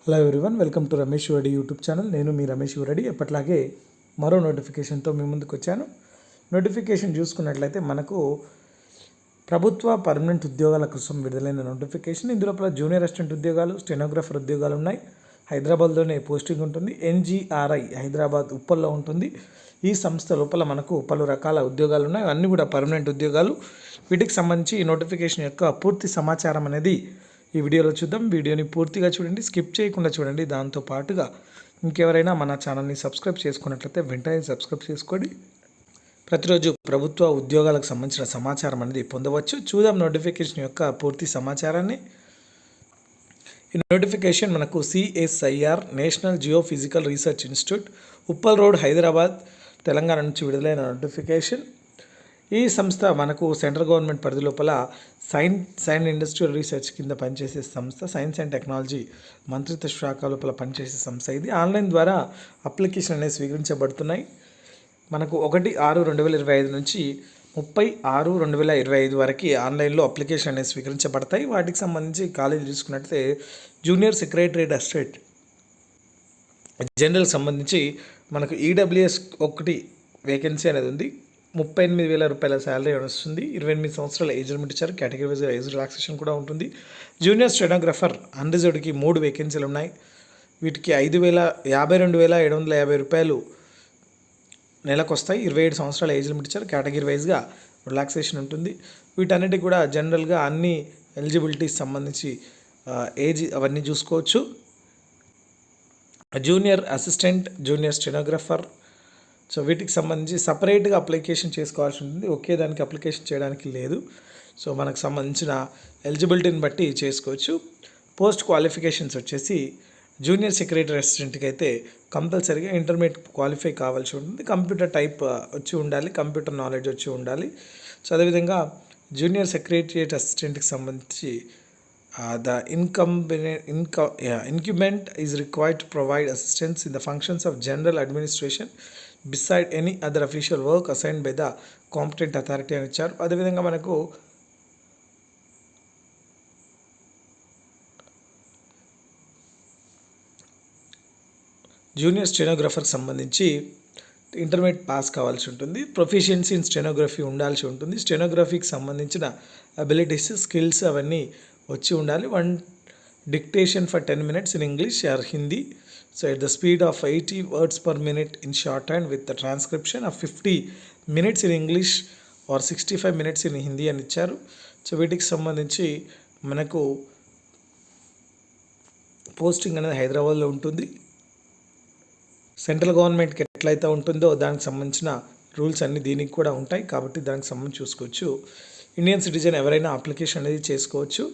Hello everyone, welcome to Ramesh Reddy YouTube channel. నేను మీ రమేష్ రెడ్డి. ఎప్పట్లాగే మరో నోటిఫికేషన్తో మీ ముందుకు వచ్చాను. నోటిఫికేషన్ చూసుకున్నట్లయితే మనకు ప్రభుత్వ పర్మనెంట్ ఉద్యోగాల కోసం విడుదలైన నోటిఫికేషన్. ఇందులో జూనియర్ అసిస్టెంట్ ఉద్యోగాలు, స్టెనోగ్రాఫర్ ఉద్యోగాలు ఉన్నాయి. హైదరాబాద్లోనే పోస్టింగ్ ఉంటుంది. NGRI హైదరాబాద్ ఉప్పల్లో ఉంటుంది. ఈ సంస్థ లోపల మనకు పలు రకాల ఉద్యోగాలు ఉన్నాయి. అన్నీ కూడా పర్మనెంట్ ఉద్యోగాలు. వీటికి సంబంధించి ఈ నోటిఫికేషన్ యొక్క పూర్తి సమాచారం అనేది ఈ వీడియోలో చూద్దాం. వీడియోని పూర్తిగా చూడండి, స్కిప్ చేయకుండా చూడండి. దాంతో పాటుగా ఇంకెవరైనా మన ఛానల్ని సబ్స్క్రైబ్ చేసుకున్నట్లయితే వెంటనే సబ్స్క్రైబ్ చేసుకోండి. ప్రతిరోజు ప్రభుత్వ ఉద్యోగాలకు సంబంధించిన సమాచారం అనేది పొందవచ్చు. చూద్దాం నోటిఫికేషన్ యొక్క పూర్తి సమాచారాన్ని. ఈ నోటిఫికేషన్ మనకు CSIR national geophysical research institute, Uppal road, Hyderabad, Telangana నుంచి విడుదలైన నోటిఫికేషన్. ఈ సంస్థ మనకు సెంట్రల్ గవర్నమెంట్ పరిధి లోపల సైన్స్ అండ్ ఇండస్ట్రియల్ రీసెర్చ్ కింద పనిచేసే సంస్థ. సైన్స్ అండ్ టెక్నాలజీ మంత్రిత్వ శాఖ లోపల పనిచేసే సంస్థ ఇది. ఆన్లైన్ ద్వారా అప్లికేషన్ అనేది స్వీకరించబడుతున్నాయి. మనకు 1/6/2025 నుంచి 30/6/2025 వరకు ఆన్లైన్లో అప్లికేషన్ అనేది స్వీకరించబడతాయి. వాటికి సంబంధించి కాలేజీ చూసుకున్నట్లయితే జూనియర్ సెక్రటరియట్ అసిస్టెంట్ జనరల్ సంబంధించి మనకు EWS 1 వేకెన్సీ అనేది ఉంది. 38,000 రూపాయల శాలరీ వస్తుంది. 28 సంవత్సరాల ఏజ్ లిమిట్ ఇచ్చారు. కేటగిరీ వైజ్ ఏజ్ రిలాక్సేషన్ కూడా ఉంటుంది. జూనియర్ స్టెనోగ్రాఫర్ అన్రిజర్వ్డ్కి 3 వేకెన్సీలు ఉన్నాయి. వీటికి 52,750 రూపాయలు నెలకు వస్తాయి. 27 సంవత్సరాల ఏజ్ లిమిట్ ఇచ్చారు. కేటగిరీ వైజ్గా రిలాక్సేషన్ ఉంటుంది. వీటన్నిటికి కూడా జనరల్గా అన్ని ఎలిజిబిలిటీస్ సంబంధించి ఏజ్ అవన్నీ చూసుకోవచ్చు. Junior assistant, junior stenographer, so వీటికి సంబంధించి సపరేట్గా అప్లికేషన్ చేసుకోవాల్సి ఉంటుంది. ఒకే దానికి అప్లికేషన్ చేయడానికి లేదు. సో మనకు సంబంధించిన ఎలిజిబిలిటీని బట్టి చేసుకోవచ్చు. పోస్ట్ క్వాలిఫికేషన్స్ వచ్చేసి జూనియర్ సెక్రటరీ అసిస్టెంట్కి అయితే కంపల్సరీగా ఇంటర్మీడియట్ క్వాలిఫై కావాల్సి ఉంటుంది. కంప్యూటర్ టైప్ వచ్చి ఉండాలి, కంప్యూటర్ నాలెడ్జ్ వచ్చి ఉండాలి. సో అదేవిధంగా జూనియర్ సెక్రటరియట్ అసిస్టెంట్కి సంబంధించి the incumbent is required to provide assistance in the functions of general administration beside any other official work assigned by the competent authority అని ఇచ్చారు. అదేవిధంగా మనకు జూనియర్ స్టెనోగ్రాఫర్కి సంబంధించి ఇంటర్మీడియట్ పాస్ కావాల్సి ఉంటుంది. ప్రొఫిషియన్సీ ఇన్ స్టెనోగ్రఫీ ఉండాల్సి ఉంటుంది. స్టెనోగ్రఫీకి సంబంధించిన అబిలిటీస్, స్కిల్స్ అవన్నీ వచ్చి ఉండాలి. 1 dictation for 10 minutes in English or Hindi, so at the speed of 80 words per minute in shorthand with the transcription of 50 minutes in English or 65 minutes in Hindi అని ఇచ్చారు. So వీటికి సంబంధించి మనకు posting అనేది హైదరాబాద్లో ఉంటుంది. సెంట్రల్ గవర్నమెంట్కి ఎట్లయితే ఉంటుందో దానికి సంబంధించిన రూల్స్ అన్నీ దీనికి కూడా ఉంటాయి. కాబట్టి దానికి సంబంధించి చూసుకోవచ్చు. ఇండియన్ సిటిజన్ ఎవరైనా అప్లికేషన్ అనేది చేసుకోవచ్చు.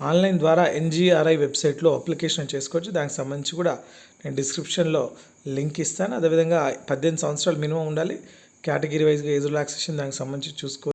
ఆన్లైన్ ద్వారా NGRI వెబ్సైట్లో అప్లికేషన్ చేసుకోవచ్చు. దానికి సంబంధించి కూడా నేను డిస్క్రిప్షన్లో లింక్ ఇస్తాను. అదేవిధంగా 18 సంవత్సరాలు మినిమం ఉండాలి. కేటగిరీ వైజ్గా ఏజ్ రిలాక్సేషన్ దానికి సంబంధించి చూసుకోవచ్చు.